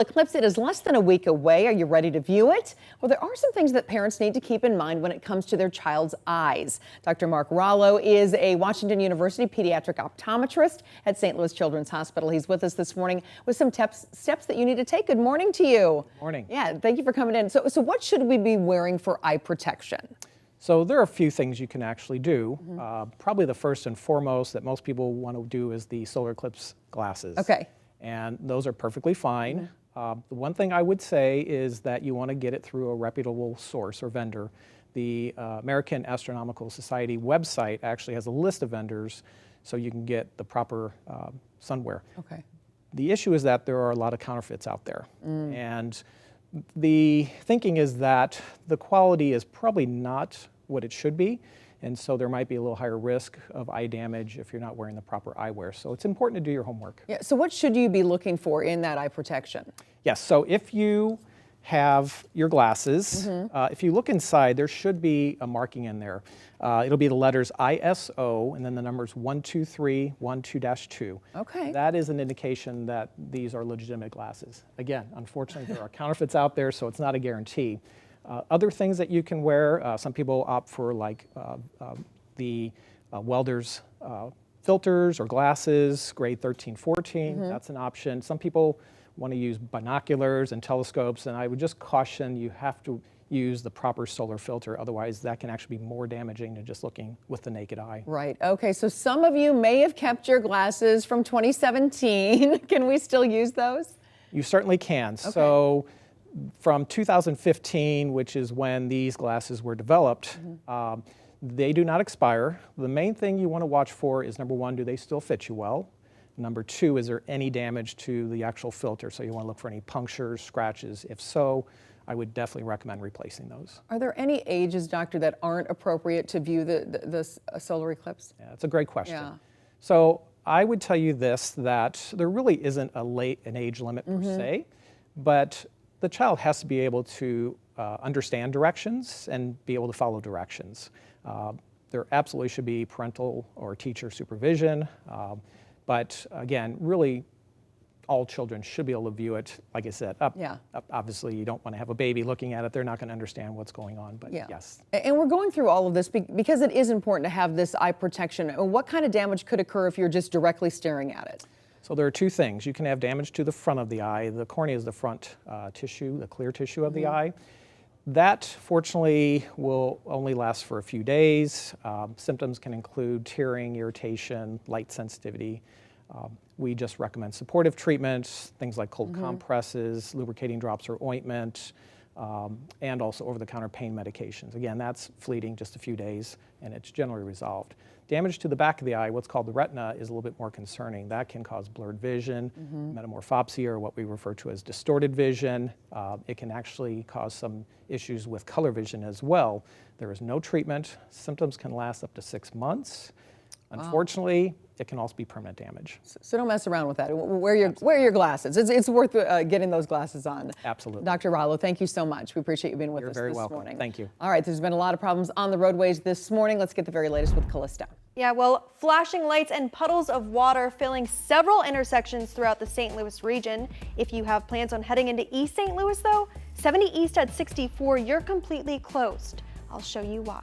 Eclipse, it is less than a week away. Are you ready to view it? Well, there are some things that parents need to keep in mind when it comes to their child's eyes. Dr. Mark Rollo is a Washington University pediatric optometrist at St. Louis Children's Hospital. He's with us this morning with some steps that you need to take. Good morning to you. Morning. Yeah, thank you for coming in. So what should we be wearing for eye protection? So there are a few things you can actually do. Probably the first and foremost that most people want to do is the solar eclipse glasses. Okay. And those are perfectly fine. The one thing I would say is that you want to get it through a reputable source or vendor. The American Astronomical Society website actually has a list of vendors so you can get the proper sunwear. Okay. The issue is that there are a lot of counterfeits out there. And the thinking is that the quality is probably not what it should be. And so there might be a little higher risk of eye damage if you're not wearing the proper eyewear. So it's important to do your homework. Yeah, so what should you be looking for in that eye protection? Yes, so if you have your glasses, if you look inside, there should be a marking in there. It'll be the letters ISO and then the numbers 12312-2. Okay. That is an indication that these are legitimate glasses. Again, unfortunately, there are counterfeits out there, so it's not a guarantee. Other things that you can wear, some people opt for like the welder's filters or glasses, grade 13, 14, that's an option. Some people want to use binoculars and telescopes, and I would just caution you have to use the proper solar filter, otherwise that can actually be more damaging than just looking with the naked eye. Right, okay, so some of you may have kept your glasses from 2017. Can we still use those? You certainly can. Okay. So from 2015, which is when these glasses were developed, they do not expire. The main thing you want to watch for is, number one, do they still fit you well? Number two, is there any damage to the actual filter? So you want to look for any punctures, scratches. If so, I would definitely recommend replacing those. Are there any ages, doctor, that aren't appropriate to view the solar eclipse? Yeah, that's a great question. Yeah. So I would tell you this, that there really isn't an age limit per se, but the child has to be able to understand directions and be able to follow directions. There absolutely should be parental or teacher supervision, but again, really all children should be able to view it, like I said, obviously you don't want to have a baby looking at it, they're not going to understand what's going on, but yes. And we're going through all of this because it is important to have this eye protection. What kind of damage could occur if you're just directly staring at it? So there are two things. You can have damage to the front of the eye. The cornea is the front tissue, the clear tissue of the eye. That, fortunately, will only last for a few days. Symptoms can include tearing, irritation, light sensitivity. We just recommend supportive treatments, things like cold compresses, lubricating drops or ointment, and also over-the-counter pain medications. Again, that's fleeting, just a few days, and it's generally resolved. Damage to the back of the eye, what's called the retina, is a little bit more concerning. That can cause blurred vision, metamorphopsia, or what we refer to as distorted vision. It can actually cause some issues with color vision as well. There is no treatment. Symptoms can last up to 6 months. Unfortunately, it can also be permanent damage. So don't mess around with that. Wear your glasses. It's worth getting those glasses on. Absolutely. Dr. Rollo, thank you so much. We appreciate you being with us this morning. You're very welcome. Thank you. All right, there's been a lot of problems on the roadways this morning. Let's get the very latest with Callista. Yeah, well, flashing lights and puddles of water filling several intersections throughout the St. Louis region. If you have plans on heading into East St. Louis, though, 70 East at 64, you're completely closed. I'll show you why.